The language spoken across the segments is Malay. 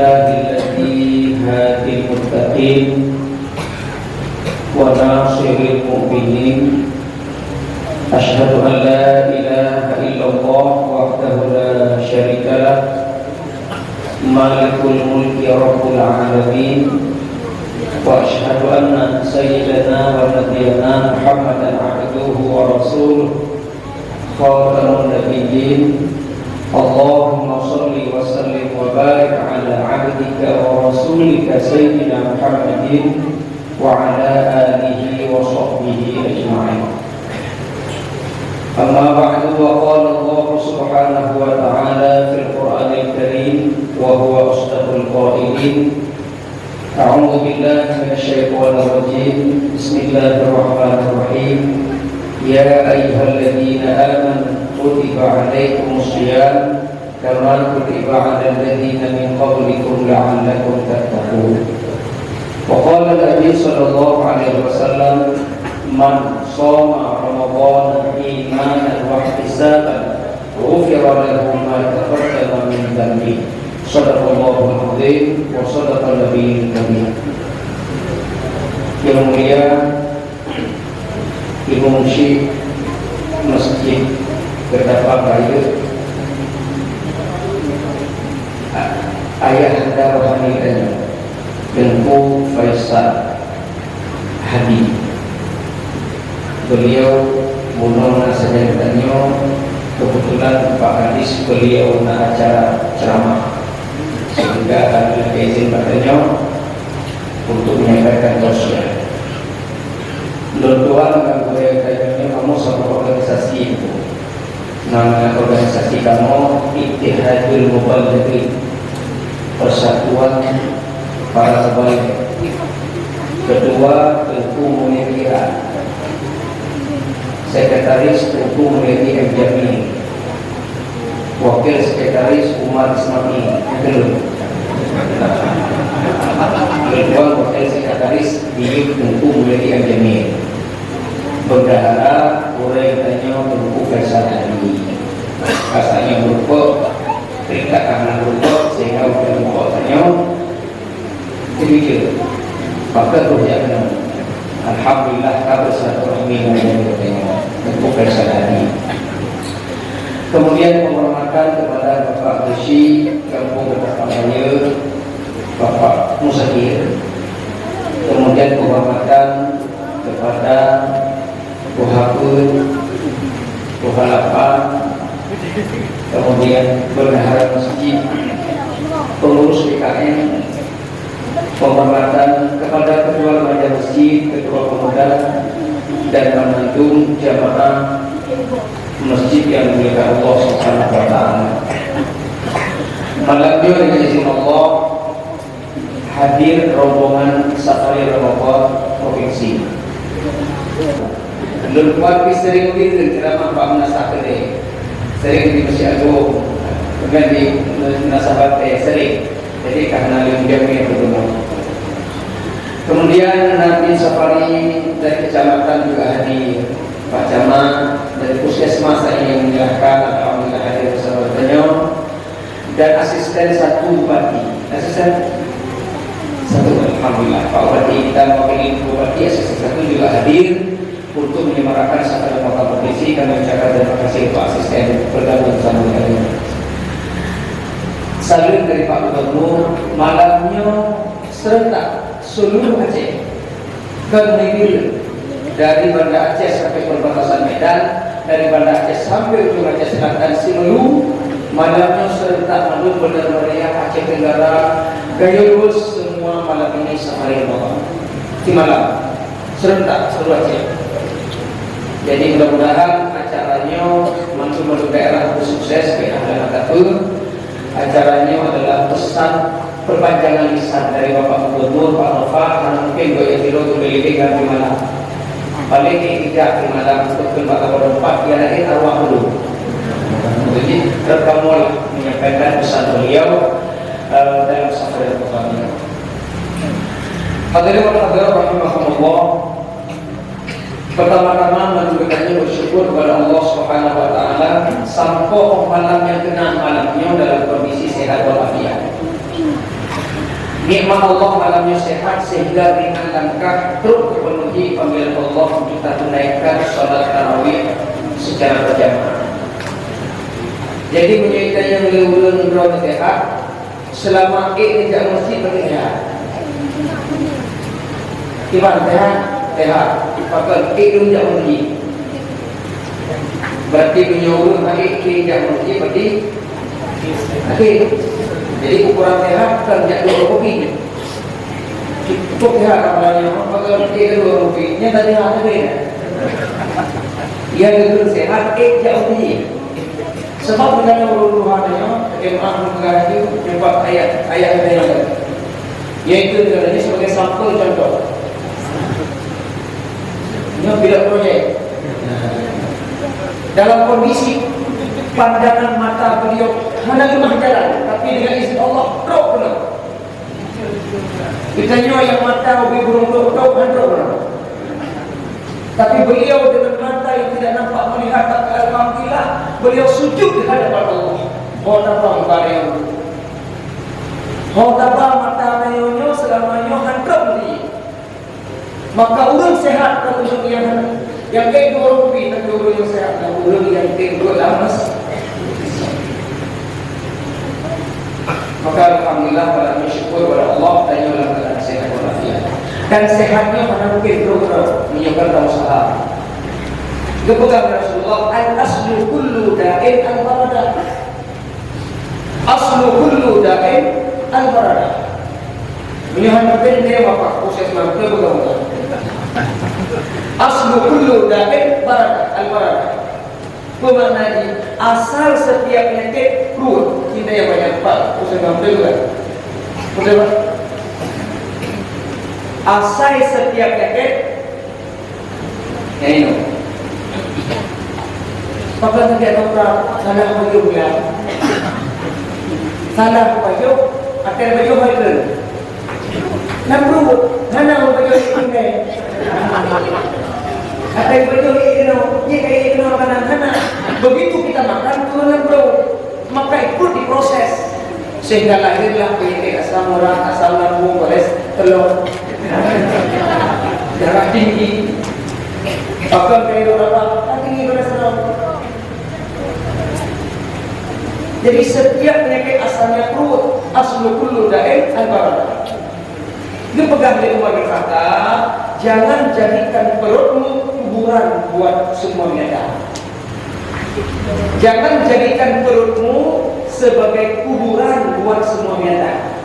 لله الذي هادي المتقين وناصر المؤمنين أشهد أن لا إله إلا الله وحده لا شريك له مالك الملك رب العالمين وأشهد أن سيدنا ونبينا محمدا عبده ورسوله خاتم النبيين اللهم صل وسلم وبارك على عبدك ورسولك سيدنا محمد وعلى آله وصحبه أجمعين. أما بعد وقال الله سبحانه وتعالى في القرآن الكريم وهو أصدق القائلين أعوذ بالله من الشيطان الرجيم بسم الله الرحمن الرحيم يا أيها الذين آمنوا كتب عليكم الصيام كما كتب على الذين من قبلكم لعلكم تتقون. وقال النبي صلى الله عليه وسلم من صام رمضان إيمانا واحتسابا غفر له ما تقدم من ذنبه. صدق الله العظيم وصدق النبي الكريم. Yang mulia Ibu Musyid Masjid Berdapa Bayu, ayah anda rohani Dengku Faisal Hadi, beliau munona saja katanya, kebetulan Pak Hadis beliau nak acara ceramah sehingga ada izin katanya untuk menyampaikan tausiah. Tuan yang boleh tanya kamu sama organisasi itu, nama organisasi kamu Ittihadul Muballighin, Persatuan Para Pebaligh. Kedua Tengku Mulyadi, Sekretaris Tengku Mulyadi M. Jamil, Wakil Sekretaris Umar Ismail. Kedua Wakil Sekretaris di Tengku Mulyadi M. Jamil. Bendahara orang tanya Tengku Faisal Hadi, rasanya berupa terikat karena berupa sehingga orang berupa tanya demikian. Maka terjadi alhamdulillah kabar satu rahmi dan Tengku Faisal Hadi. Kemudian penghormatan kepada Bapak Besi Kampung Ketapangaya, Bapak Musakir. Kemudian penghormatan kepada Buhapun, Buhalapan, kemudian bendahara masjid, pengurus PKN, penghormatan kepada ketua remaja masjid, ketua pemuda, dan pemandu jamaah masjid yang dimuliakan Allah Subhanahu wa taala. Malam ini dengan izin Allah hadir rombongan Safari Ramadan Provinsi. Lupa sering mungkin ceramah Pak Menasah Kedai, sering di Masjid Agung, kemudian di Nasabat sering. Jadi karena yang yang bertemu. Kemudian nanti Safari dari kecamatan juga hadir, Pak Camat dari Puskesmas yang menyerahkan alhamdulillah hadir bersama beliau, dan asisten satu bupati, asisten satu alhamdulillah Pak Bupati dan wakil bupati asisten satu juga hadir untuk menyemarakan Safari Ramadan Provinsi. Kami ucapkan terima kasih Pak Asisten bergabung bersama kami. Salut dari Pak Gubernur, malamnya serentak seluruh Aceh ke Negeri, dari Banda Aceh sampai perbatasan Medan, dari Banda Aceh sampai ujung Aceh Selatan Simelu, malamnya serentak lalu benar meriah Aceh Tenggara, gaya lurus semua malam ini Safari Ramadan di malam serentak seluruh Aceh. Jadi mudah-mudahan acaranya menuju daerah sukses ke ahli Akatur. Acaranya adalah pesan perpanjangan lisan dari Bapak Gubernur Pak Nova, karena mungkin gue yang memiliki ganti malam. Paling tidak di malam untuk Bapak Gubernur 4 dia lahir arwah dulu. Jadi terkamulah menyampaikan pesan beliau dalam Safari Ramadan. Hadirin wa hadirat rahimahumullah. Pertama-tama menunjukkannya bersyukur kepada Allah Subhanahu wa taala sampai malam yang kena malamnya dalam kondisi sehat walafiat. Nikmat Allah malamnya sehat sehingga ringan langkah terus terpenuhi panggilan Allah untuk kita tunaikan sholat tarawih secara berjamaah. Jadi menyaitan yang leulun berawal sehat selama tidak mesti bersehat. Iman sehat, pakai tidak mesti. Berarti menyuruh tidak mesti berarti akhir. Jadi ukuran sehat kan tidak 2 kopi. Cukup sehat apalagi kalau dia 2 kopi, nyata sehat beda. Yang itu sehat jauh tinggi. Sebab dengan uruhannya Imam Ghazali membuat ayat yang yaitu ini sebagai sampel contoh. Ini bila proyek dalam kondisi pandangan mata beliau hanya 5 jalan, tapi dengan izin Allah drop benar. Kita yang mata lebih burung drop benar. Tapi beliau dengan mata yang tidak nampak melihat alhamdulillah beliau sujud di hadapan Allah. Oh tabang bareng. Oh tabang mata nyonya selamanya handap ni. Maka orang sehat kalau yang kayak orang pi tak orang yang sehat dan orang yang tinggal lamas. Maka alhamdulillah pada bersyukur kepada Allah dan dalam keadaan sehat walafiat. Dan sehatnya pada mungkin program menyebabkan usaha. Kepegang Rasulullah al-aslu kullu da'in al-barada. Aslu kullu da'in al-barada. Menyebabkan dia bapak proses mampu kepegang. Aslu kullu da'in al-barada. Bermakna asal setiap penyakit perut. Kita yang banyak pak proses mampu juga. Proses apa? Asal setiap penyakit yang ini. Apakah dia tahu salah baju ya? Salah baju, akan baju baju. Nampu, mana baju ini? Akan baju ini kayak makanan mana? Begitu kita makan turun bro, maka ikut diproses sehingga lahirlah penyakit asam urat, asam lambung, kolesterol, darah tinggi, bahkan kayak berapa tinggi kolesterol. Jadi setiap penyakit asalnya perut, aslu kullu da'in al-barada. Ini pegang di rumah berkata, jangan jadikan perutmu kuburan buat semua binatang. Jangan jadikan perutmu sebagai kuburan buat semua binatang.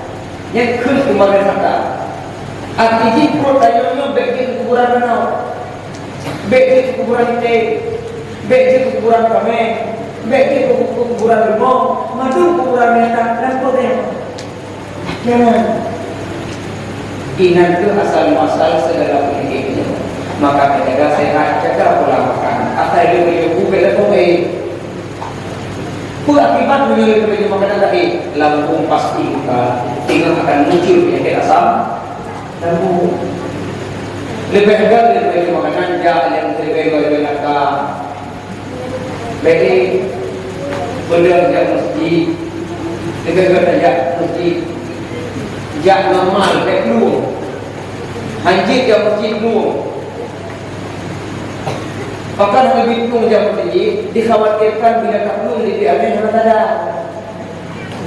Yang kedua berkata, artinya perut ayamnya baik di kuburan mana? Baik di kuburan itik, baik di kuburan kami, baik di kuburan limau, madu kuburan binatang dan protein. Jangan. Ingat itu asal muasal segala penyakit itu. Maka menjaga sehat, jaga pola makan. Atau dia bela protein. Akibat menyulit baju makanan tadi, lambung pasti buka, tinggal akan muncul penyakit asam lambung. Lebih agar dari baju makanan yang terlebih dari naka. Jadi benda yang mesti lebih agar saja mesti jak normal tak keluar. Hanjit yang mesti keluar. Bahkan lebih tung jam tinggi dikhawatirkan bila tak belum di angin mana ada.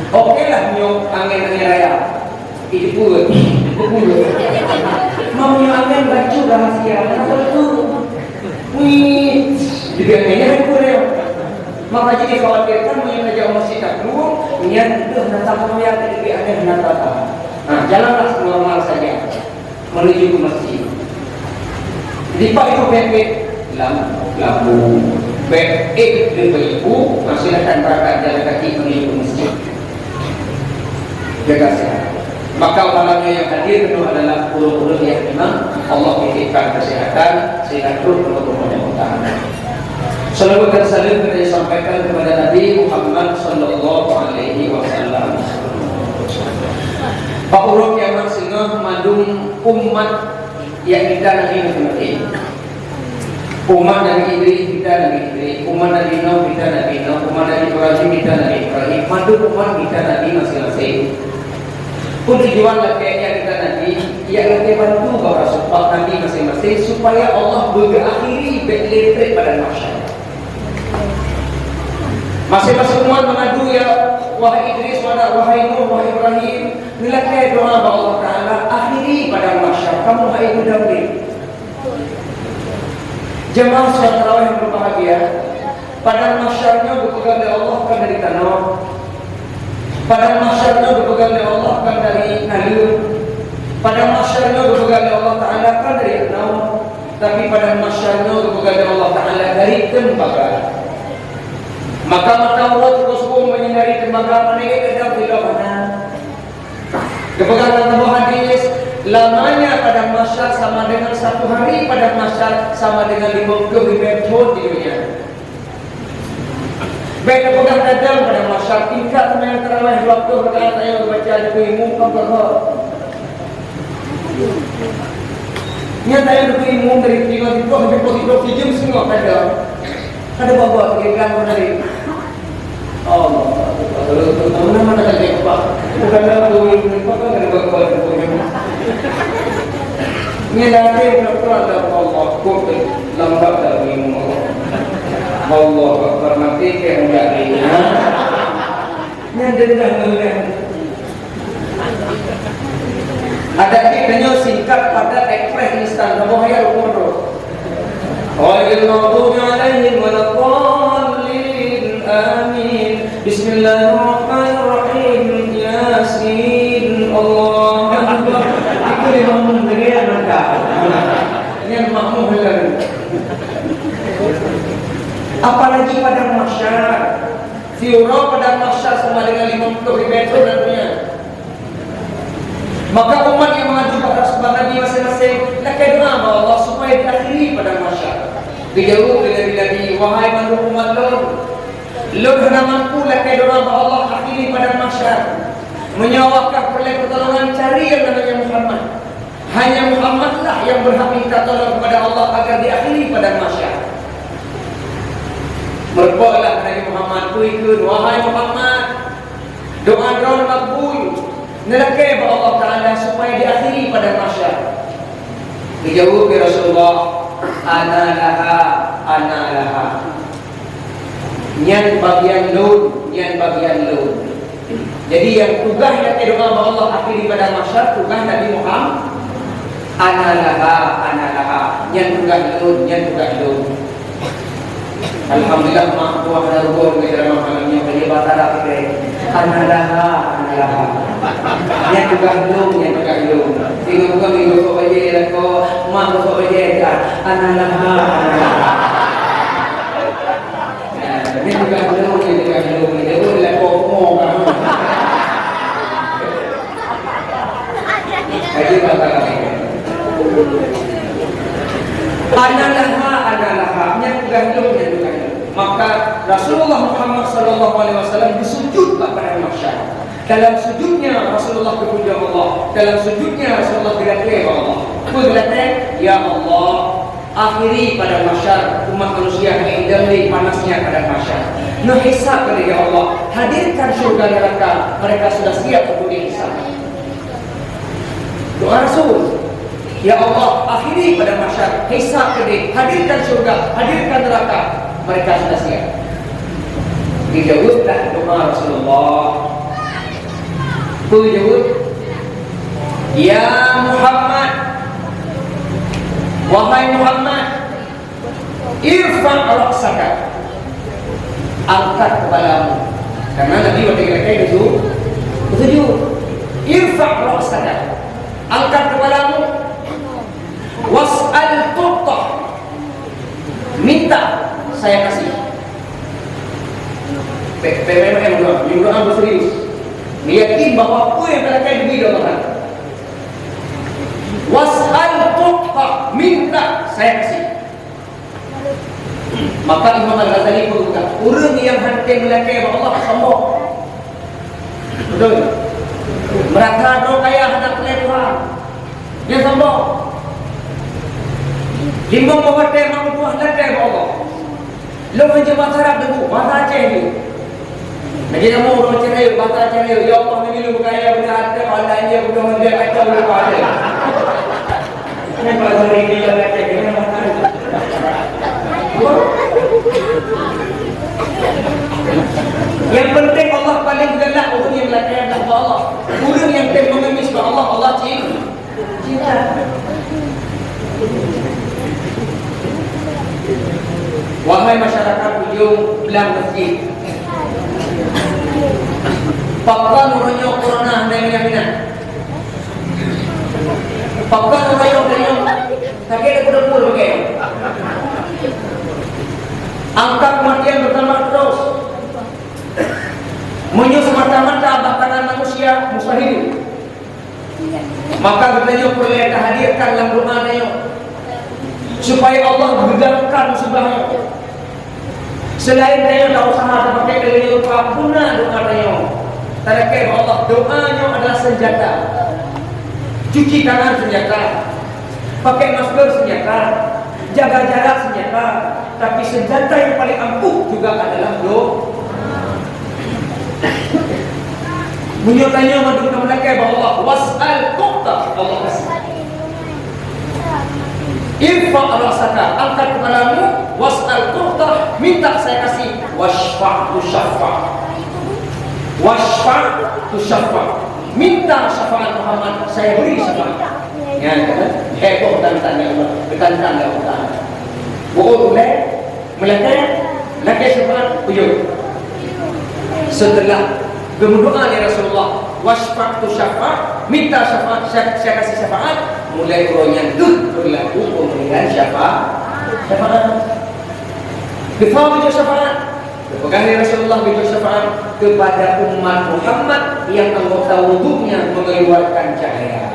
Okeylah nyok angin raya. Ini pun, mau angin baju rahasia. Kenapa itu? Wih, di anginnya kurang. Maka jadi khawatirkan mengenai jauh masih tak keluar. Niat itu hendak mau yang di angin hendak datang. Nah, jalanlah normal saja menuju ke masjid. Jadi pak itu pepet lambung baik dari ibu masih akan berangkat jalan kaki menuju ke masjid. Jaga sehat. Maka malamnya yang hadir itu adalah puluh-puluh yang memang Allah titipkan kesehatan sehingga terus bertumbuh dan bertahan. Salawat dan salam kita sampaikan kepada Nabi Muhammad sallallahu alaihi wasallam. Pak Uruk yang maksudnya mandung umat yang kita nanti umat Nabi Idris kita Nabi Idris, umat Nabi Nuh kita Nabi Nuh, umat Nabi Ibrahim kita Nabi Ibrahim, mandung umat kita Nabi masing-masing. Tujuan lagi yang kita nanti, ia lagi bantu para sahabat Nabi masing-masing supaya Allah berakhiri berletrek pada masyarakat. Masing-masing umat mengadu ya, wahai Idris, wahai Nuh, wahai Ibrahim, nilakai doa kepada Allah Taala akhiri pada masyarakat kamu hai Daud. Jemaah salat tarawih yang berbahagia, pada masyarakat berpegang oleh Allah kan dari tanah. Pada masyarakat berpegang oleh Allah kan dari kayu. Pada masyarakat berpegang oleh Allah Ta'ala kan dari enau. Tapi pada masyarakat berpegang oleh Allah Ta'ala dari tembaga. Maka Allah terus pun menyinari tembaga mana yang ada di mana. Kepegangan sebuah hadis, lamanya pada masyarakat sama dengan 1 hari, pada masyarakat sama dengan 50 tahun di dunia. Baik pegang tajam pada masyarakat tingkat semayang tarawih waktu rakaat ayat baca di imam kabar. Nyata yang imam dari 3 sampai 40 jam semua ada bawa kegiatan dari Allah. Kalau mana ada apa? Bukan ada ini apa kan ada bawa nyelate dokter ada Allah kok lambat dari imam. Allah Akbar mati ke menjadinya nyandendah ngeleng ada kitanya singkat pada ekspres instan kamu hayal umur Ghairil maghdubi alaihim waladdallin amin Bismillahirrahmanirrahim Yasin Allah Akbar itu memang mendirian maka ini makmum lagi. Apalagi pada masyarakat Fiura pada masyarakat sama dengan 50 ribu nantinya. Maka umat yang mengaju pada sahabat Nabi masing-masing lakai doa kepada Allah supaya diakhiri pada masyarakat. Dijauh dengan Nabi, wahai mandu umat Lord hendak mampu lakai doa kepada Allah akhiri pada masyarakat. Menyawakah peroleh pertolongan cari yang namanya Muhammad. Hanya Muhammadlah yang berhak minta tolong kepada Allah agar diakhiri pada masyarakat. Berdoalah Nabi Muhammad ku ikut wahai Muhammad doa makbul nelakai kepada Allah Ta'ala supaya diakhiri pada masyarakat. Dijawab ya Rasulullah ana laha nyan bagian lun. Jadi yang tugas nelakai doa kepada Allah akhiri pada masyarakat tugas Nabi Muhammad ana laha nyan tugas lun. Alhamdulillah mak buah darul negara makannya beli batara ke analaha yang juga belum tinggal bukan minggu kau baca ko mak kau baca analaha yang juga belum dia boleh kau aja batara analaha yang juga belum maka Rasulullah Muhammad SAW bersujud pada masyarakat. Dalam sujudnya Rasulullah berpuja Allah. Dalam sujudnya Rasulullah berdoa Allah. Berdoa, ya Allah, akhiri pada masyarakat umat manusia yang dari panasnya pada masyarakat. Nuhisab kepada ya Allah, hadirkan surga neraka. Mereka sudah siap untuk dihisab. Doa Rasul. Ya Allah, akhiri pada masyarakat, hisab kepada, hadirkan surga, hadirkan neraka. Mereka sudah siap. Dijawablah doa Rasulullah. Dijawab, ya Muhammad, wahai Muhammad, irfa' ra'saka, angkat kepalamu. Karena Nabi waktu kira-kira itu betul. Irfa' ra'saka, angkat kepalamu. Was'al tu'tah, minta saya kasih. PMM doa berserius, meyakin bahwa apa yang terkait diberi Allah. Was'al tu'tah, minta saya kasih. Maka Imam Al-Ghazali berkata, orang yang hantar melakai Allah sombong. Betul. Mereka doa kaya hendak lepas, dia sombong. Himbang bahawa dia mampu hendak Allah. Lo menjawab harap debu, mata Aceh ni. Lagi kamu orang cerai, batal cerai, ya Allah ni lu kaya benda ada, pandai dia bukan dia kacau lu ada. Ini kalau ini yang ada kena makan. Yang penting Allah paling galak orang yang lakukan takwa Allah. Orang yang mengemis kepada Allah, Allah cinta. Wahai masyarakat ujung belang masjid, pakkan orangnya corona dan minyak. Pakkan orangnya tak ada kuda-kuda pakai. Angka kematian bertambah terus. Menyusul semata-mata bakaran manusia mustahil. Maka kita perlu hadirkan dalam doa nayo supaya Allah gedangkan musibahnya. Selain nayo tak usaha pakai keliru pak guna doa nayo. Terakhir Allah doanya adalah senjata. Cuci tangan senjata, pakai masker senjata, jaga jarak senjata. Tapi senjata yang paling ampuh juga adalah doa. Menyertanya madu mereka bahwa was'al tuqta Allah kasih. Irfa' rasaka, angkat kepalamu, was'al tuqta, minta saya kasih, washfa' tu syafa'. Washfa' tu syafa'. Minta syafaat Muhammad, saya beri syafaat. Ya, heboh dan tanya Allah, bertanya Allah. Boleh melakukan laki syafaat buyur. Setelah berdoa ya Rasulullah, wasfa'tu syafa', minta syafaat, saya kasih syafaat, mulai turunnya berlaku pemberian syafaat. Bifawah syafaat, berpegang ya Rasulullah bujur syafaat kepada umat Muhammad yang anggota wudhunya mengeluarkan cahaya.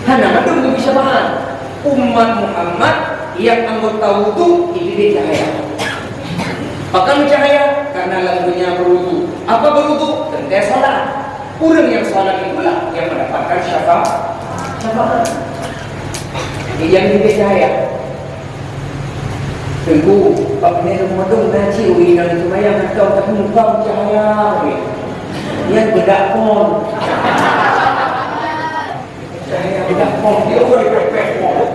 Hana madu untuk syafaat. Umat Muhammad yang anggota wudhu ini cahaya. Akan cahaya karena lagunya berwudu. Apa berwudu? Tentu salat. Orang yang salat itulah yang mendapatkan syafaat. Yang ini cahaya. Tunggu, Pak Nek Modong ngaji uinan itu mayang kau tak muka cahaya. Yang bedak pun. Cahaya bedak pun dia orang pepek pun.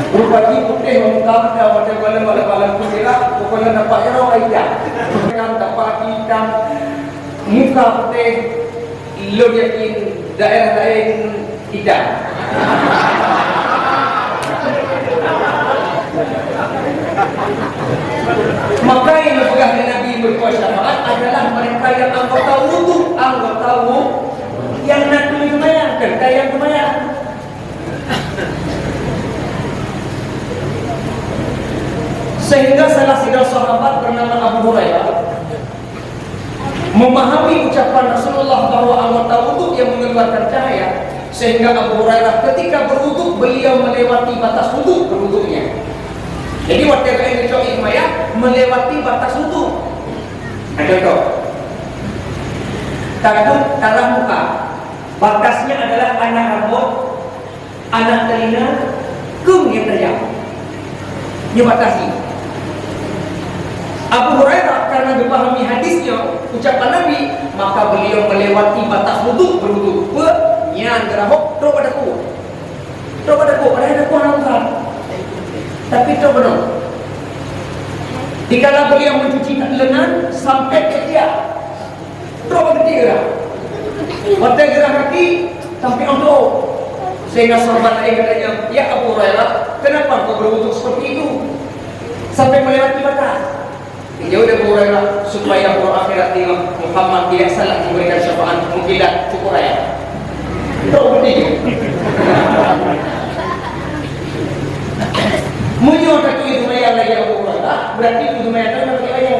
Rupanya putih mengkam dah macam bala-bala putih lah. Pokoknya dapat erok aja. Kan dapat hitam, muka putih, lo yakin daerah lain hitam. Maka yang dipegang Nabi berbuat syafaat adalah mereka yang anggota wudhu, yang nak lumayan, kerja yang lumayan. Sehingga salah seorang sahabat bernama Abu Hurairah memahami ucapan Rasulullah bahwa anggota wudhu yang mengeluarkan cahaya, sehingga Abu Hurairah ketika berwudhu beliau melewati batas wudhu berwudhunya. Jadi waktu yang itu Ismaya melewati batas wudhu. Contoh, takut arah muka, batasnya adalah anak rambut, anak telinga, kum yang terjang. Dibatasi. Abu Hurairah karena memahami hadisnya, ucapan Nabi, maka beliau melewati batas wudhu berwudhu. Nyan gerahok, terus padaku. Padahal aku hantar. Tapi itu benar. Dikala beliau mencuci lengan sampai ke dia, terus gede gerah. Waktu gerah kaki sampai untuk. Sehingga sahabat lain katanya, ya Abu Hurairah, kenapa kau berwudhu seperti itu sampai melewati batas? Jauh dari Abu Hurairah supaya orang akhirat tengok Muhammad tidak salah memberikan syafaat, mungkin tak cukup raya. Itu penting. Munyo kaki dumayan lagi Abu Hurairah, berarti dumayan itu nak kaya.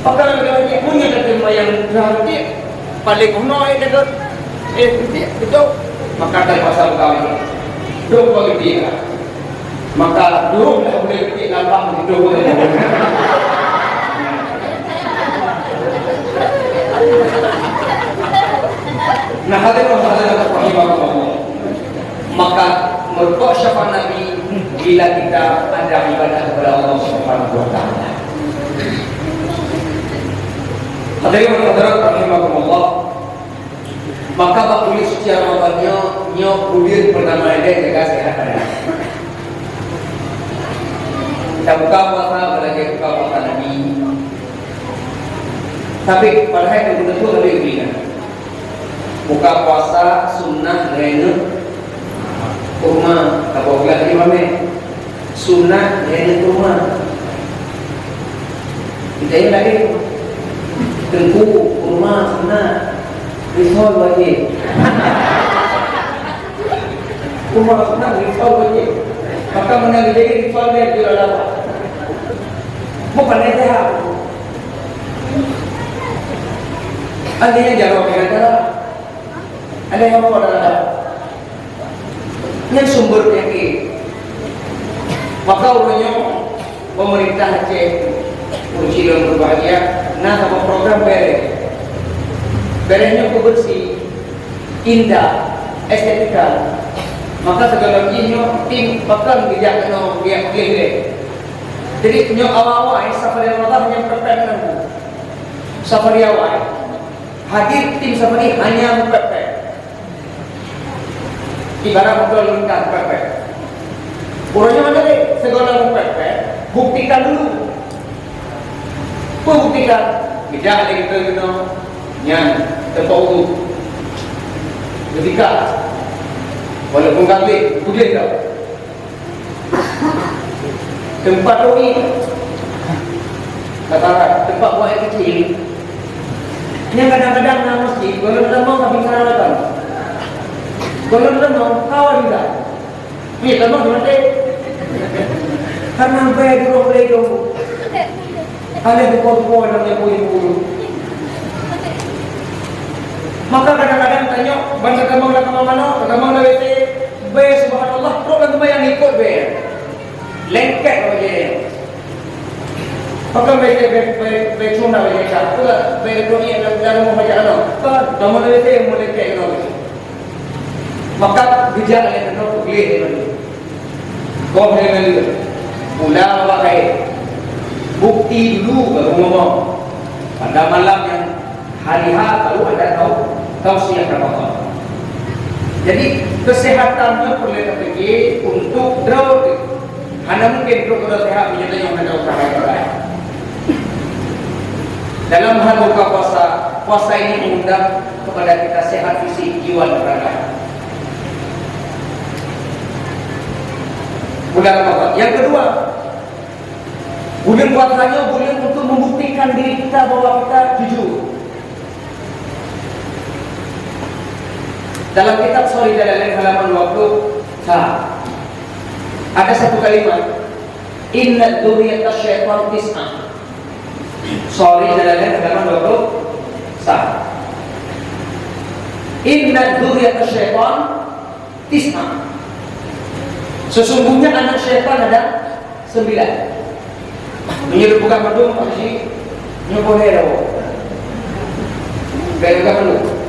Apakah nak kaya? Munyo kaki dumayan berarti paling honoi dekat. Itu maka dari pasal kawin dua bagi dia. Maka dulu dah boleh pergi lambang hidup. Nah, hadirin rahimahullah. Maka merupakan syafaat Nabi bila kita ada ibadah kepada Allah Subhanahu wa taala. Hadirin hadirat rahimakumullah. Maka bakuli suci Ramadannya nyok bulir pertama dia jaga sehat ada. Kita buka puasa belajar buka puasa Nabi. Tapi pada hari itu betul lebih begini. Buka puasa sunnah rene kurma. Apa bilang imam sunnah rene kurma. Kita ini lagi tengku kurma sunnah. Risol wajib. Kurma sunnah risol wajib. Maka menang jadi risol dia jual apa? Bukan sehat. Ada yang jawab kata, ada yang apa adalah yang sumber penyakit. Maka urutnya pemerintah Aceh kunci dan berbahagia. Nah, sama program berenya bersih, indah, estetika. Maka segala jinyo tim bakal bijak no dia pilih. Jadi nyo awal-awal safari Ramadan hanya berperan safari awal. Hadir tim safari hanya berperan. Ibarat betul lengkap berperan. Urutnya mana deh? Segala berperan. Buktikan dulu. Buktikan. Bijak ada gitu yang terpaut. Ketika walaupun kami boleh tak tempat ini katakan tempat buat yang kecil yang kadang-kadang nak masjid kalau lama kami sarawatan kalau lama kawan juga ni lama mati karena bayar dulu boleh dulu ada di kota-kota dalam yang boleh maka kadang-kadang tanya bangsa kemang mana kemang WC B subhanallah problem yang ikut B lengket aja maka B cuma WC satu B dunia dalam membaca anak kan dalam WC yang mulai lengket maka bijak yang kena boleh kau boleh melihat pulang pakai bukti dulu baru ngomong pada malam yang hari-hari baru ada tahu siapa bakal. Jadi kesehatannya perlu kita fikir untuk drug. Hanya mungkin untuk sehat menjadi yang ada usaha yang lain. Dalam hal buka puasa, puasa ini mengundang kepada kita sehat fisik, jiwa dan raga. Bulan Ramadan. Yang kedua, bulan puasanya bulan untuk membuktikan diri kita bahwa kita jujur. Dalam kitab Shari Jalalain halaman 20 ada satu kalimat inna dzurriyyata syaitan tis'ah. Shari Jalalain halaman 20 inna dzurriyyata syaitan tis'ah. Sesungguhnya anak syaitan ada 9. Menurut bukan madum apa sih? Nyobo hero. Bukan madum.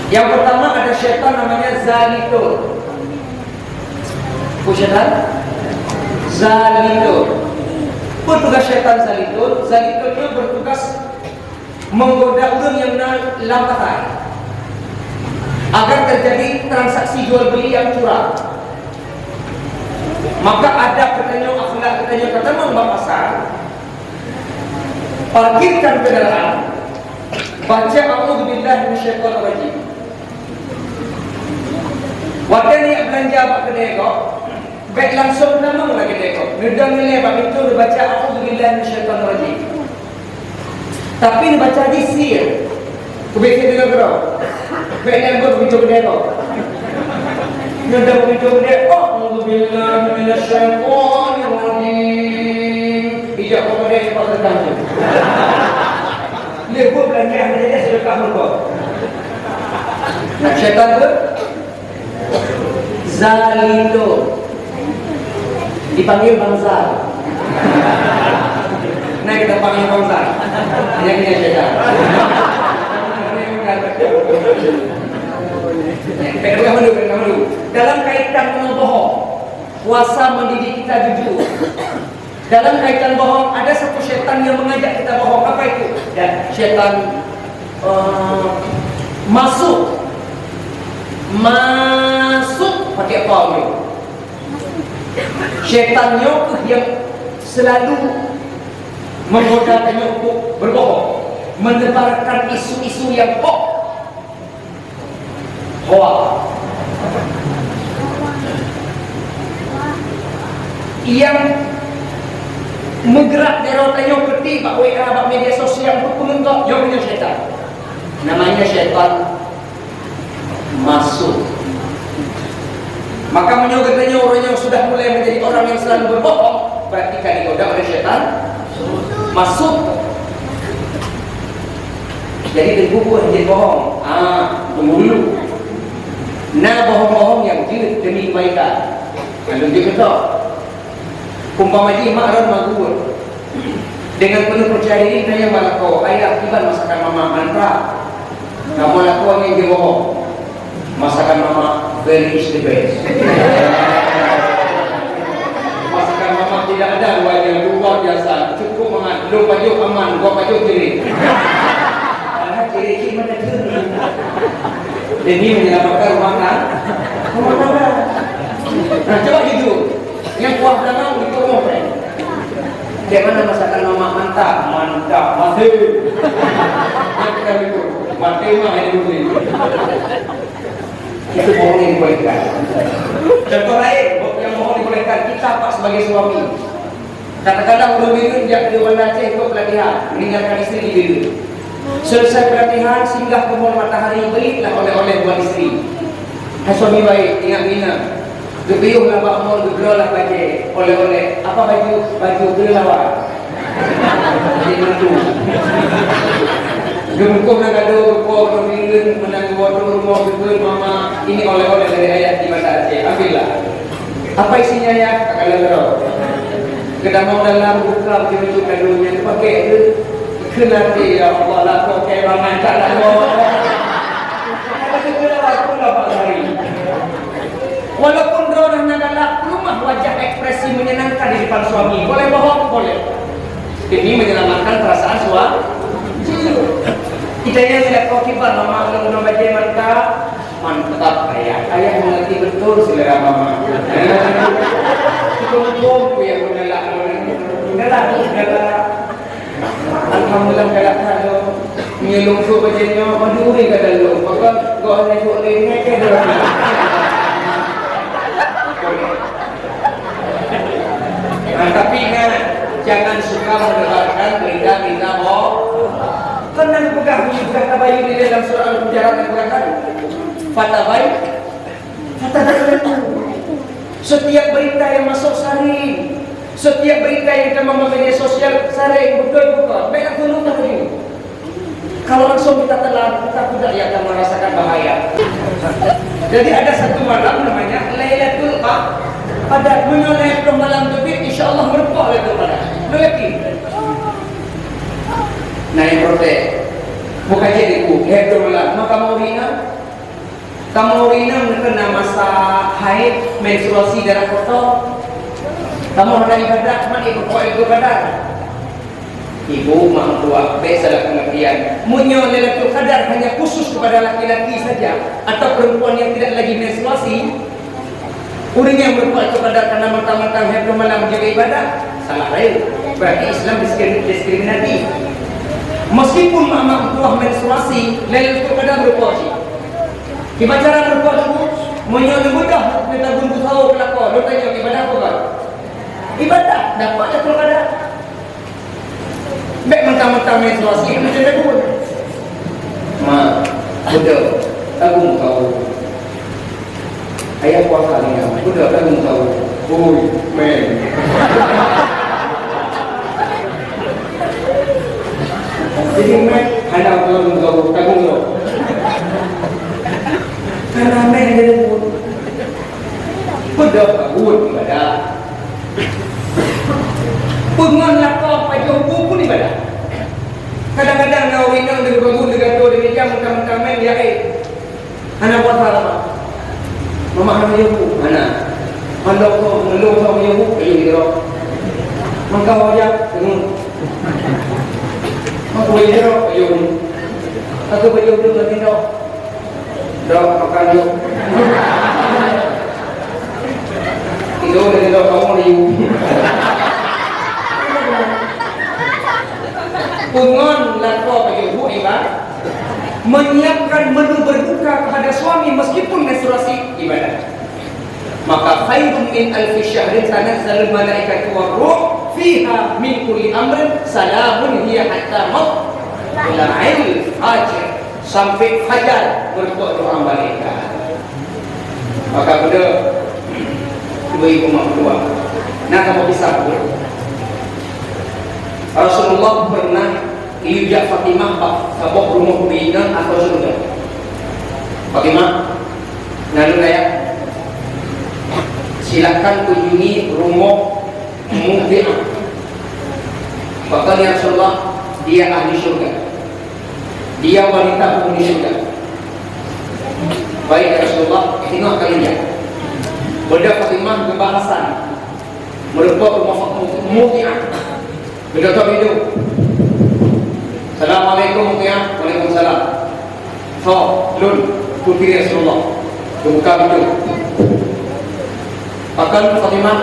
Yang pertama ada syaitan namanya Zalitur. Syaitan Zalitur. Bertugas syaitan Zalitur. Zaliturnya bertugas menggoda orang yang lambat agar terjadi transaksi jual beli yang curang. Maka ada katanya akhlak katanya kata membang pasar. Parkirkan kendaraan, baca a'udzubillahi minasyaitonir rajim. Waktu ni belanja apa kedai kau, baik langsung nama lagi kedai kau. Nudang nilai bab itu dibaca a'udzubillahi minasyaitonir rajim. Tapi dibaca di sir. Kebiasaan dengan kau. Baik yang kau begitu kedai kau. Nudang begitu kedai, a'udzubillahi minasyaitonir rajim. Ijak kau kedai pasal kamu. Lebih belanja saja sudah kamu kau. Nah, syaitan tu Zalitur dipanggil bangsa. Nah kita panggil bangsa. Hanya kita syaitan. Kamu dulu. Dalam kaitan dengan bohong, puasa mendidik kita jujur. Dalam kaitan bohong, ada satu syaitan yang mengajak kita bohong. Apa itu? Dan syaitan masuk pakai apa ni? Syaitannya yang selalu menggodakannya untuk berbohong, menebarkan isu-isu yang hoax. Yang menggerak derotanya peti bak WA, bak media sosial untuk penonton, yang punya syaitan. Namanya syaitan masuk. Maka menyebutnya orang yang sudah mulai menjadi orang yang selalu berbohong, berarti kan digoda oleh syaitan masuk. Jadi terbuku menjadi bohong. Tunggu dulu. Nah, bohong-bohong yang jilid demi kebaikan. Kalau dia kata kumpama ji makron magur dengan penuh percaya diri tanya malako ayah kiban masakan mama mantra kamu lakukan yang dia bohong masakan mama very is the best masakan mama tidak ada wajah luar biasa cukup mangan lu baju aman gua baju kiri kiri mana kiri ini menyelamatkan rumah tangga. Nah coba jujur yang kuah belakang itu mau bagaimana masakan mama mantap mati mati mah ini dulu itu bohong yang dibolehkan. Contoh lain yang bohong dibolehkan kita pak sebagai suami kadang-kadang udah minum dia ke Banda Aceh ikut pelatihan meninggalkan istri di bilik. Selesai pelatihan singgah ke mall Matahari belilah oleh-oleh buat istri. Suami baik ingat bina Gebiuh lah Pak Mol, gebiuh lah baju oleh-oleh. Apa baju gelawar. Jadi mentu. Gemukung nak ada rupa bermingun menang waduh rumah gebiuh mama. Ini oleh-oleh dari ayat di Banda Aceh. Ambillah. Apa isinya ya? Kakak tahu. Kedamau dalam buka begitu kadunya dipakai itu. Kenati ya Allah lah kau kayak bangan tak lah. Ada gelawar pun lah Pak Hari. Walaupun drone adalah rumah wajah ekspresi menyenangkan di depan suami, boleh bohong, boleh. Demi menyelamatkan perasaan suami. Kita yang tidak kau kibar, mama kalau baca mereka mantap ayah mengerti betul selera mama. Cukup yang mengelak, alhamdulillah galak kalau menyelung tu bacanya, aduh ni kata lu, maka kau hanya boleh ngekeh dah. Tapi ingat, jangan suka mendengarkan berita-berita bohong. Karena dipegang kata bayu di dalam surah Al-Hujurat yang mengatakan Fatabayu. Setiap berita yang masuk saring, setiap berita yang terima media sosial saring, betul-betul. Baiklah dulu tadi. Kalau langsung kita telan, kita tidak akan merasakan bahaya. Jadi ada satu malam namanya Lailatul Qadar. Pada menyoleh malam terbit, insyaAllah merupakan Lailatul Qadar. Lu yakin? Nah yang protes, bukan jadiku, Lailatul Qadar. Maka kamu rina kena masa haid, menstruasi darah kotor. Kamu hendak ibadah, cuma ikut Lailatul Qadar. Ibu, mak tua, salah pengertian. Munyo Lailatul Qadar hanya khusus kepada laki-laki saja atau perempuan yang tidak lagi menstruasi. Orang yang berbuat kepada karena mentang-mentang hari malam menjaga ibadah, salah lain. Berarti Islam diskriminatif. Meskipun mak tua menstruasi, Lailatul Qadar berpuasa. Kita cara berpuasa itu, munyo mudah kita tunggu tahu kelakon. Lo tanya ibadah apa kan? Ibadah, dapat Lailatul Qadar. Baik mentang-mentang menstruasi itu macam mana pun. Mak, betul. Aku tahu. Ayah puasa ni, aku dah tahu. Oi, men. Jadi men, hendak tahu tahu. Karena men dia pun. Betul, aku ibadah. Penganlah kau pajak buku ni pada. Kadang-kadang kau ingat dengan bangun dengan tu dengan jam mentang-mentang main dia anak buat apa? Mama nak menjauh, anak. Mandok tu, meluk tu menjauh, ayo dia. Maka wajah tengok. Maka wajah dok, ayun. Aku baju dulu lagi dok. Dok makan dok. Itu lagi dok kamu riu. Pungon lakwa bagi ibu ibadah. Menyiapkan menu berbuka kepada suami meskipun menstruasi ibadah. Maka khairun min alfi syahrin tanazzalul malaikatu war-ruh fiha min kulli amrin salamun hiya hatta matla'il fajr, sampai fajar berdoa doa malaikat. Maka pada ibu-ibu mak dua, nak kamu bisa pun Rasulullah pernah diajak Fatimah ke rumah bina atau surga. Fatimah, lalu saya silakan kunjungi rumah Mubi'ah. Bahkan ya Rasulullah, dia ahli surga, dia wanita penghuni surga. Baik ya Rasulullah, tengok kalian. Benda Fatimah pembahasan merupakan rumah Mubi'ah. Benda tak hidup. Assalamualaikum ya, waalaikumsalam. So, lun putri Rasulullah, buka pintu. Bahkan Fatimah,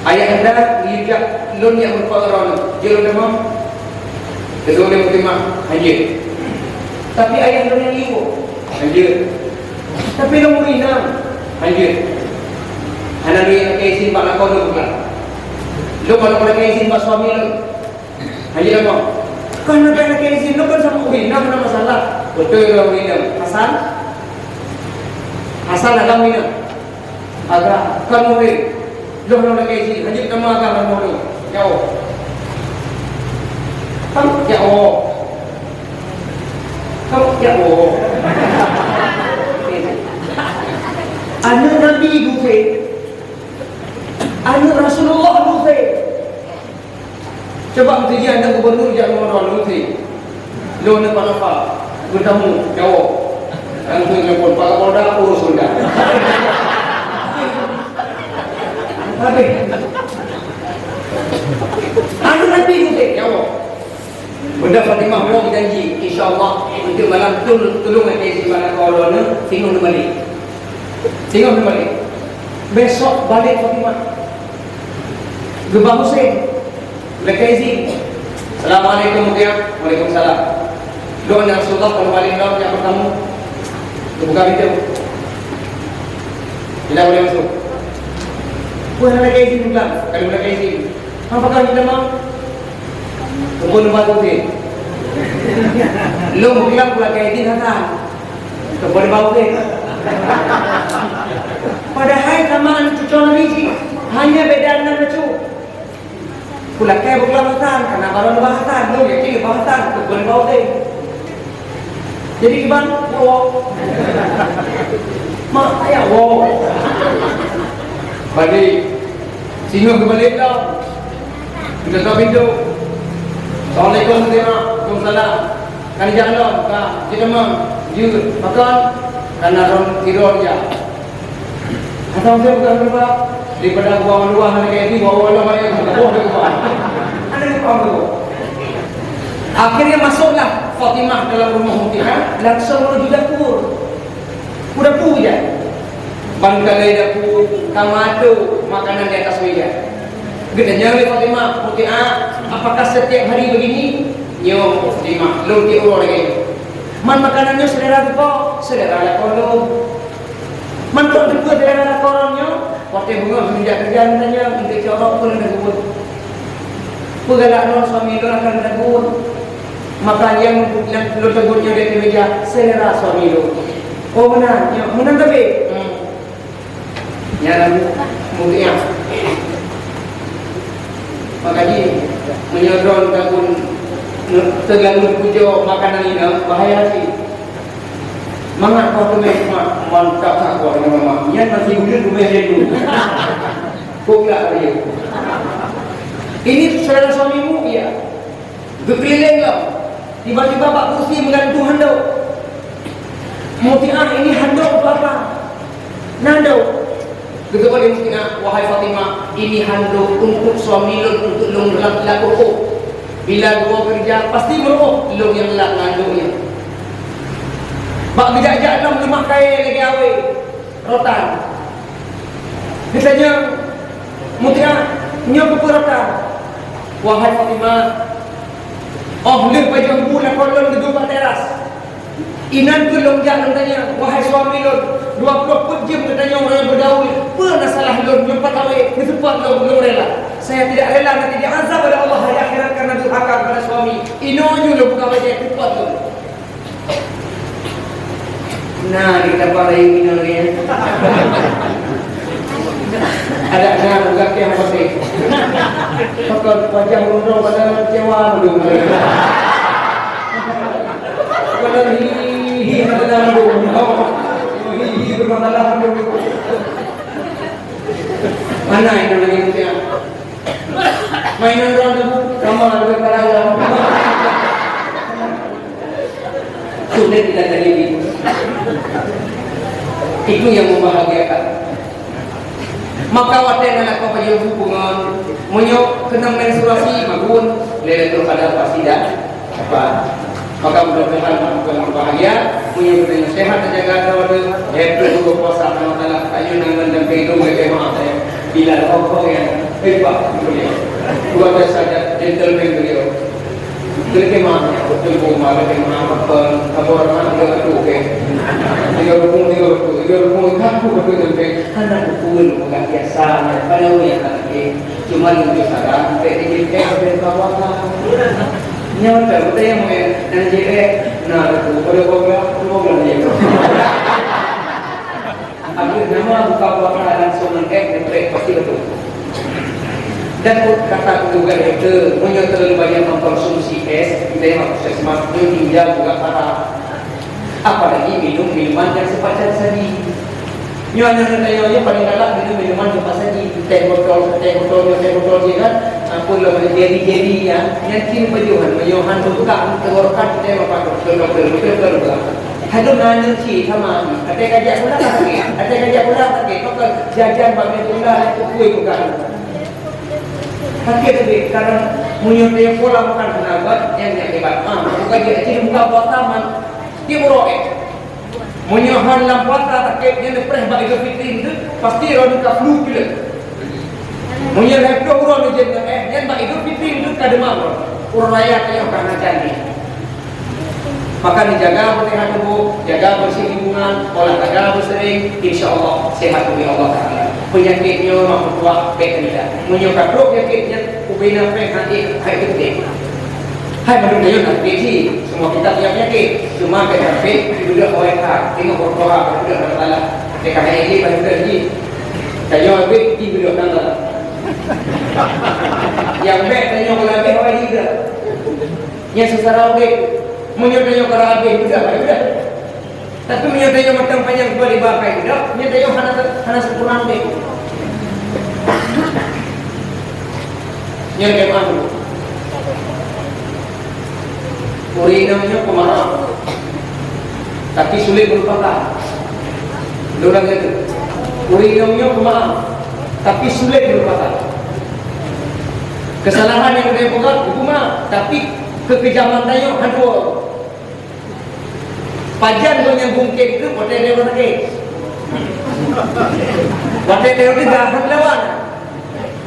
ayah anda diajak lun yang merupakan orang dia demam, kedua dia Fatimah haji. Tapi ayah lun yang ibu haji. Tapi lun murinam haji. Anak dia kaisin pak nakau dulu bukan. Lu kalau pada kaisin pak suami lu haji demam. Karena kena izin lu kan sama Urinam ada masalah. Betul ya Urinam. Hasan ada Urinam. Agak kan Urin. Lu nak izin, hanya nama agak mau lu. Jauh. Kamu jauh. Kamu jauh. Anak Nabi Dufe. Anak Rasulullah Dufe. Coba bertuju anda gubernur jangan orang luti. Lo nak apa? Bertemu jawab. Langsung telepon Pak Kapolda urus sudah. Habis. Anu nanti luti jawab. Benda Fatimah mau janji insya-Allah untuk malam tolong nanti si mana kalau nak tengok kembali. Tengok kembali. Besok balik Fatimah. Gebah Hussein. Mereka izin. Assalamualaikum ya, waalaikumsalam. Doa Rasulullah kalau balik kau yang pertama, buka pintu. Tidak boleh masuk. Bukan mereka izin bukan? Kalau mereka izin, apakah kita mau? Kebun batu ni. Lo mungkin pula kayak izin kan? Kebun batu ni. Padahal zaman cucu Nabi hanya beda enam cucu. Pula kaya berkelambatan, karena kalau bahatan, lo yakin bahatan, tu boleh bawa deh. Jadi gimana? Wow, mak ayah wow. Balik, singgah kembali tau. Kita tahu pintu. Assalamualaikum warahmatullahi. Kan jangan lo, kita mau jujur makan, karena orang tidur je. Atau saya bukan berapa. Daripada buang luar nak kayak ni bawa orang banyak tak boleh buat. Ada ni kamu tu. Akhirnya masuklah Fatimah dalam rumah Mubi'ah, langsung menuju dapur. Dapur je. Bangkalai dapur, kamado, makanan di atas meja. Gedenya oleh Fatimah Mubi'ah, apakah setiap hari begini? Yo Fatimah, lu tiur lagi. Man makanannya selera apa? Selera lah kalau. Man tu juga selera lah korangnya. Waktu bunga semenjak kerjaan tanya untuk corok pun ada kubur. Pegalak non suami itu akan tegur. Maka yang lo tegurnya di meja selera suami itu. Oh benar, ya benar tapi. Ya mungkin. Makanya menyodron takun terganggu pujo makanan ini bahaya sih. Mangat kau tu memang mantap tak kau dengan mama. Yang masih muda rumah dia dulu. Kau tak dia. Ini saudara suamimu ya. Berkeliling kau. Tiba-tiba Pak Kursi menggantung handuk. Mubi'ah ini handuk untuk apa? Nanduk. Gitu boleh mungkin wahai Fatimah, ini handuk untuk suami lu, untuk lu laku. Bila dua kerja pasti meruh lu yang lak ngandungnya. Bak gejak-gejak dalam rumah kaya lagi awe rotan. Ditanya mutia nyo ke rotan. Wahai Fatimah, oh lu pajang bulan kolon di dua teras. Inan tu longjak tanya, wahai suami lu, 24 jam katanya orang yang bergaul, pernah salah lu, jumpa tahu, kesempat lu rela. Saya tidak rela nanti diazab oleh Allah hari akhirat karena durhaka kepada suami. Inonyo lu buka wajah kesempat lu. Nah, kita para ini namanya. Ada juga yang pasti. Pakar wajah rundong pada kecewa dulu. Pada hihi ada dulu. Hihi bermasalah dulu. Mana yang namanya itu? Mainan orang dulu, kamar ada parang. Sulit tidak terjadi. Itu yang membahagiakan. Maka wadah anak kau pada hubungan menyok kena menstruasi maupun leletur pada pasti dah apa. Maka mudah-mudahan maupun bahagia, menyok dengan sehat dan jaga keluarga. Hebat juga puasa Allah Taala. Ayo nangan dan kehidupan mereka maaf saya. Bila kau yang hebat beliau, luar biasa gentleman beliau. Jadi mana betul pun malah yang mana kamu orang dia tu ke dia berpung kamu betul ke anak pun bukan biasa kalau yang lagi cuma itu saja jadi berkawan nyata betul yang nanti nah itu program dia ambil nama buka puasa langsung pasti betul. Dan kata juga itu punya terlalu banyak mengkonsumsi es, kita yang proses maknya tinggal juga parah. Apalagi minum minuman yang sepadan saji. Nyonya paling galak minum minuman cepat saji. Teh botol je kan. Apa lah jadi ya. Yang kini menyohan buka tenggorokan kita yang pakai betul. Hadap nanti sih sama ni. Ada kajak pula tak ke. Kau jajan bagi pula itu kue bukan. Hakik tadi karena menyukai pola makan penabat yang hebat. Bukan dia jadi muka puasa dia merokek. Menyuhan dalam puasa tak yang lepas bagi Fitri itu pasti orang tak flu pula. Menyuhan itu orang jadi yang bagi Fitri itu kadang orang rakyat yang karena cantik. Maka dijaga bersehat tubuh, jaga bersih lingkungan, olahraga bersering, insya Allah sehat tubuh Allah Taala. Penyakitnya mampu kuat baik tidak. Menyebabkan penyakitnya ubina hati gede. Hai manusia nak biji semua kita punya penyakit. Cuma penyakit juga OFH, tengok berdoa berdoa kepada Allah. Dekat ini banyak lagi. Saya ambil di video tanggal. Yang baik tanya kalau ambil orang juga. Yang secara baik menyertai orang habis sudah. Tapi menyertai macam panjang dua dibakai sudah. Menyertai hana sempurna deh. Menyertai mana? Uri namanya pemarah. Tapi sulit melupakan. Dorang itu. Uri namanya pemarah. Tapi sulit melupakan. Kesalahan yang dia buat hukuman, tapi kekejaman tayo handul. Pajan ko yang bungkit itu pati dia berarti. Pati dia itu jahat lawan.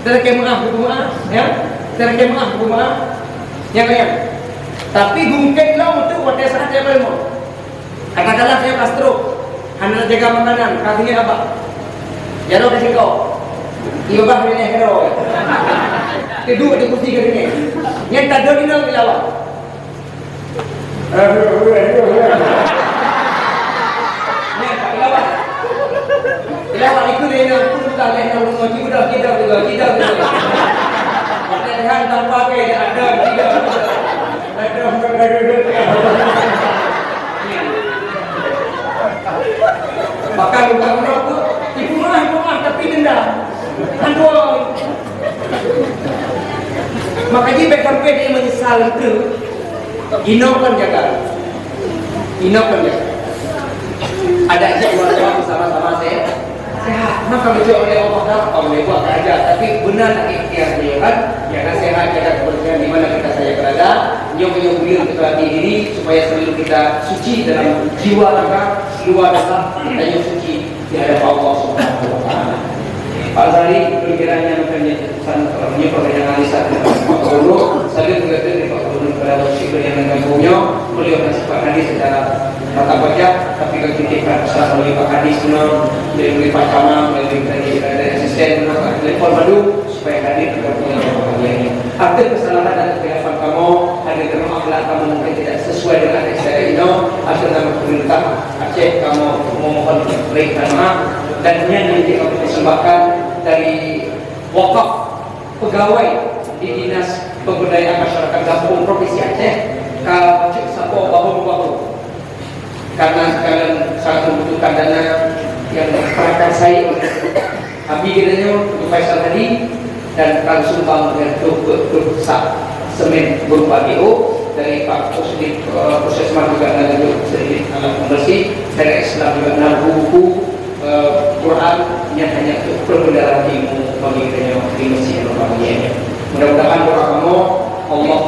Terkait hukuman, ya. Terkait hukuman. Yang lain. Tapi bungkit lawan itu pati saat dia belum. Katakanlah saya Castro, hanya jaga makanan, kakinya apa? Jaro kasih kau. Ibu bah ini hero. Kedua di kursi ke sini. Yang tak ada ni nak lawan. Ni tak lawan. Lawan itu dia nak pun tak leh nak rumah kita. Pertanyaan tanpa ke ada tidak. Maka bukan orang tu ibu mah tapi denda. Handul. Makanya sampai dia menyesal itu Inokan jaga. Ada aja keluarga bersama-sama saya sehat. Nah kalau dia oleh Allah dapat boleh buat aja, tapi benar ikhtiar dia kan. Jangan sehat, jaga kebersihan di mana kita saya berada. Dia menyuguhkan kepada diri supaya selalu kita suci dalam jiwa raga, luar dalam kita yang suci di hadapan Allah Subhanahu Wa Taala. Pak Zari berkiranya makanya punya pertanyaan Alisa Pak Guru, saya juga dari Pak Guru kepada Syekh yang menggabungnya, beliau nasibkan hadis secara mata baca, tapi kalau kita bisa melalui Pak Hadis melalui Pak Camat, melalui dari asisten, telepon madu supaya hadir ke punya bahagiannya. Ada kesalahan dan kekeliruan kamu, ada akhlak kamu mungkin tidak sesuai dengan SDA ini, ada nama perintah Aceh kamu memohon baik dan maaf, dan yang kamu persembahkan dari wakaf pegawai di Dinas Pemberdayaan Masyarakat Kampung Provinsi Aceh ke Cik Sapo Bahu karena kalian sangat membutuhkan dana yang prakarsai oleh Abi kiranya untuk Faisal tadi dan langsung untuk semen berupa BO dari Pak Puskesmas juga ada sedikit alat pembersih dari Islam juga ada buku Quran yang hanya untuk perbedaan ilmu bagi kita di masjid bahagiannya. Mudah-mudahan doa kamu Allah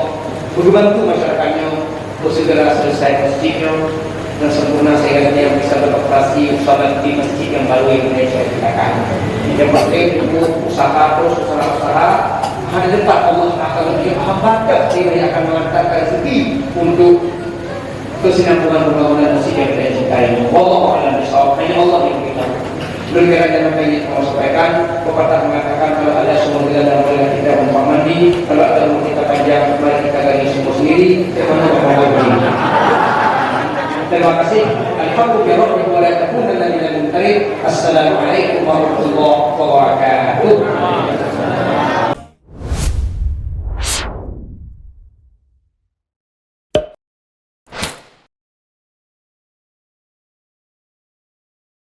membantu masyarakatnya untuk segera selesai masjidnya dan sempurna sehingga dia bisa beroperasi sholat di masjid yang baru yang Indonesia ciptakan. Yang penting itu usaha terus usaha hari depan Allah akan lebih hambatkan sehingga akan mengantarkan rezeki untuk kesinambungan pembangunan masjid yang kita cintai. Wallahu a'lam bishawab. Hanya Allah yang kita. Berkira jangan pengen mau sampaikan. Pepatah mengatakan kalau ada sumur kita dalam wilayah kita numpang mandi, kalau ada umur kita panjang, mari kita gali sumur sendiri. Terima kasih. Alhamdulillah. Assalamualaikum warahmatullahi wabarakatuh.